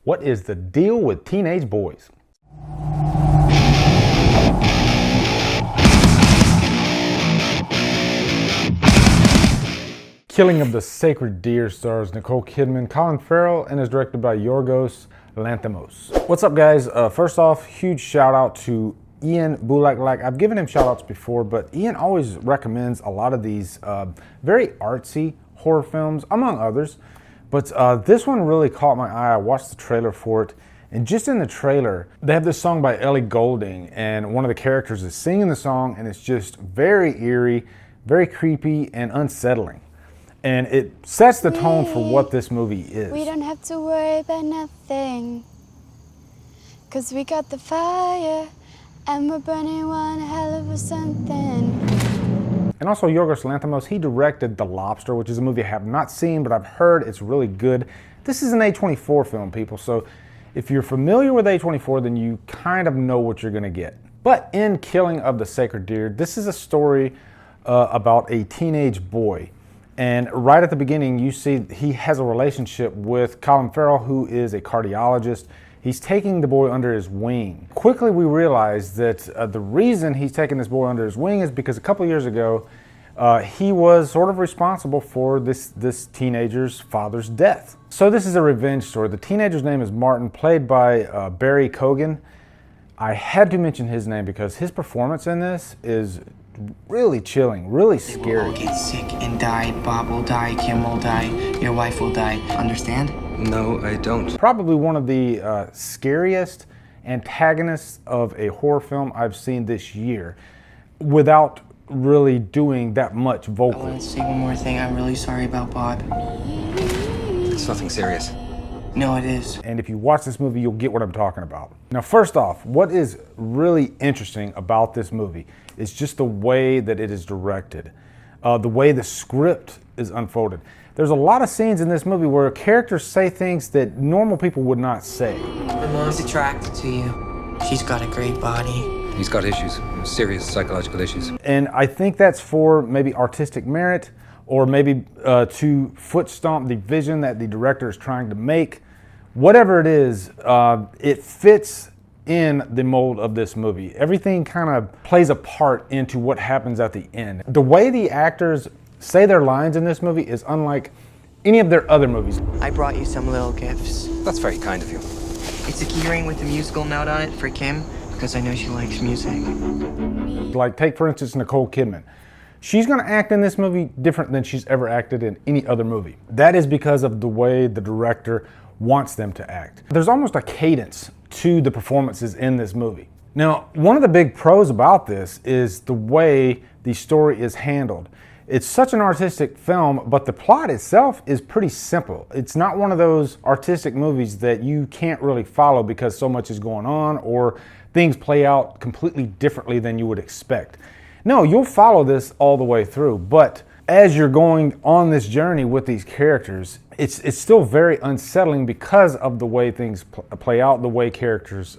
What is the deal with teenage boys? Killing of the Sacred Deer stars Nicole Kidman, Colin, Farrell, and is directed by Yorgos Lanthimos. What's up, guys? First off, huge shout out to Ian Bulak. I've given him shout outs before, but Ian always recommends a lot of these very artsy horror films, among others. But this one really caught my eye. I watched the trailer for it, and just in the trailer, they have this song by Ellie Goulding, and one of the characters is singing the song, and it's just very eerie, very creepy, and unsettling. And it sets the tone for what this movie is. We don't have to worry about nothing, 'cause we got the fire, and we're burning one hell of a something. And also Yorgos Lanthimos, he directed The Lobster, which is a movie I have not seen, but I've heard it's really good. This is an A24 film, people, so if you're familiar with A24, then you kind of know what you're gonna get. But in Killing of the Sacred Deer, this is a story about a teenage boy. And right at the beginning, you see he has a relationship with Colin Farrell, who is a cardiologist. He's taking the boy under his wing. Quickly, we realize that the reason he's taking this boy under his wing is because a couple years ago, he was sort of responsible for this teenager's father's death. So this is a revenge story. The teenager's name is Martin, played by Barry Keoghan. I had to mention his name because his performance in this is really chilling, really scary. They will all get sick and die. Bob will die, Kim will die, your wife will die. Understand? No, I don't. Probably one of the scariest antagonists of a horror film I've seen this year, without really doing that much I vocally. want to say one more thing. I'm really sorry about Bob. It's nothing serious. No, it is. And if you watch this movie, you'll get what I'm talking about. Now, first off, what is really interesting about this movie is just the way that it is directed, the way the script is unfolded. There's a lot of scenes in this movie where characters say things that normal people would not say. My mom's attracted to you. She's got a great body. He's got issues, serious psychological issues. And I think that's for maybe artistic merit, or maybe to foot stomp the vision that the director is trying to make. Whatever it is, it fits in the mold of this movie. Everything kind of plays a part into what happens at the end. The way the actors say their lines in this movie is unlike any of their other movies. I brought you some little gifts. That's very kind of you. It's a keyring with a musical note on it for Kim, because I know she likes music. Like, take for instance Nicole Kidman. She's gonna act in this movie different than she's ever acted in any other movie. That is because of the way the director wants them to act. There's almost a cadence to the performances in this movie. Now, one of the big pros about this is the way the story is handled. It's such an artistic film, but the plot itself is pretty simple. It's not one of those artistic movies that you can't really follow because so much is going on or things play out completely differently than you would expect. No, you'll follow this all the way through, but as you're going on this journey with these characters, it's still very unsettling because of the way things play out, the way characters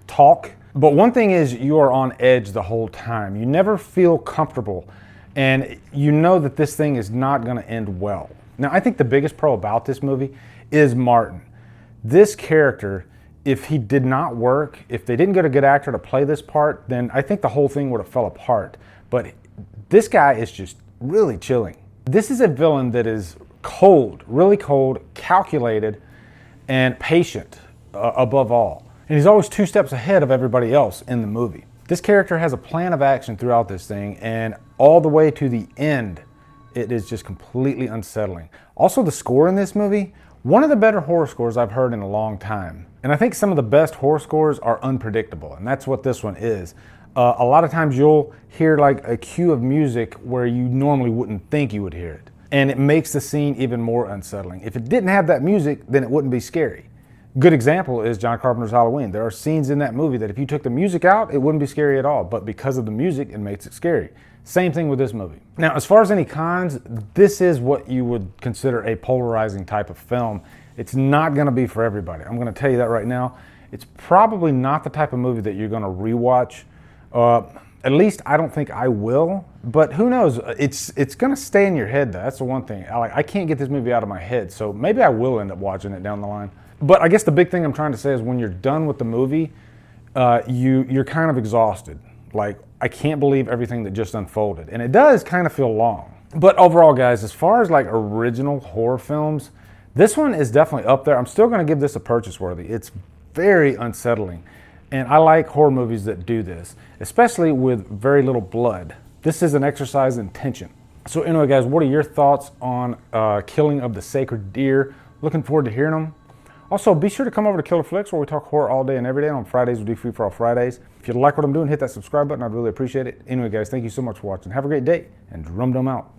talk. But one thing is, you are on edge the whole time. You never feel comfortable, and you know that this thing is not going to end well. Now, I think the biggest pro about this movie is Martin. This character, if he did not work, if they didn't get a good actor to play this part, then I think the whole thing would have fell apart. But this guy is just really chilling. This is a villain that is cold, really cold, calculated, and patient above all. And he's always 2 steps ahead of everybody else in the movie. This character has a plan of action throughout this thing, and all the way to the end, it is just completely unsettling. Also, the score in this movie, one of the better horror scores I've heard in a long time. And I think some of the best horror scores are unpredictable, and that's what this one is. A lot of times you'll hear like a cue of music where you normally wouldn't think you would hear it. And it makes the scene even more unsettling. If it didn't have that music, then it wouldn't be scary. Good example is John Carpenter's Halloween. There are scenes in that movie that if you took the music out, it wouldn't be scary at all. But because of the music, it makes it scary. Same thing with this movie. Now, as far as any cons, this is what you would consider a polarizing type of film. It's not gonna be for everybody. I'm gonna tell you that right now. It's probably not the type of movie that you're gonna rewatch. At least I don't think I will, but who knows? It's gonna stay in your head though. That's the one thing. I can't get this movie out of my head, so maybe I will end up watching it down the line. But I guess the big thing I'm trying to say is when you're done with the movie, you're kind of exhausted. Like, I can't believe everything that just unfolded. And it does kind of feel long. But overall, guys, as far as like original horror films, this one is definitely up there. I'm still going to give this a purchase worthy. It's very unsettling. And I like horror movies that do this, especially with very little blood. This is an exercise in tension. So anyway, guys, what are your thoughts on Killing of the Sacred Deer? Looking forward to hearing them. Also, be sure to come over to Killer Flicks, where we talk horror all day and every day. On Fridays, we do Free For All Fridays. If you like what I'm doing, hit that subscribe button. I'd really appreciate it. Anyway, guys, thank you so much for watching. Have a great day, and Drumdum out.